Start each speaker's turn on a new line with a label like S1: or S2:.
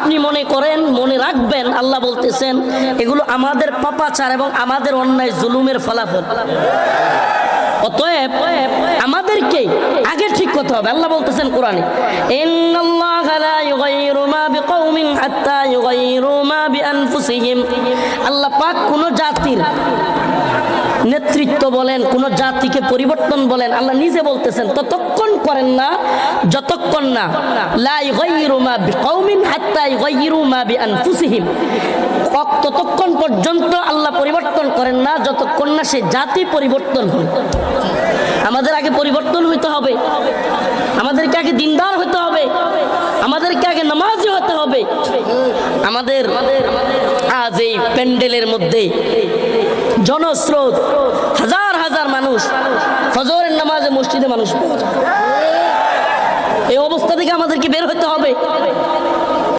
S1: আপনি মনে করেন, মনে রাখবেন, আল্লাহ বলতেছেন এগুলো আমাদের পাপাচার এবং আমাদের অন্যায় জুলুমের ফলাফল। অতএব আমাদেরকে আগে ঠিক করতে হবে। আল্লাহ বলতেছেন কোরআনে, ইন্নাল্লাহা লা ইউগাইয়িরু মা বিকাওমিন হাত্তা ইউগাইয়িরু মা বিআনফুসিহিম। আল্লাহ পাক কোন জাতির নেতৃত্ব বলেন, কোন জাতিকে পরিবর্তন বলেন, আল্লাহ নিজে বলতেছেন ততক্ষণ করেন না যতক্ষণ না লা ইউগাইয়িরু মা বিকাওমিন হাত্তা ইউগাইয়িরু মা বিআনফুসিহিম, ততক্ষণ পর্যন্ত আল্লাহ পরিবর্তন করেন না যতক্ষণ না সে জাতি পরিবর্তন হয়। আমাদের আগে পরিবর্তন হইতে হবে, আমাদেরকে আগে দিনদার হতে হবে, আমাদেরকে আগে নামাজি হতে হবে। আমাদের আজ এই প্যান্ডেলের মধ্যে জনস্রোত, হাজার হাজার মানুষ, ফজরের নামাজে মসজিদে মানুষ পাওয়া যায়। এই অবস্থা থেকে আমাদেরকে বের হতে হবে।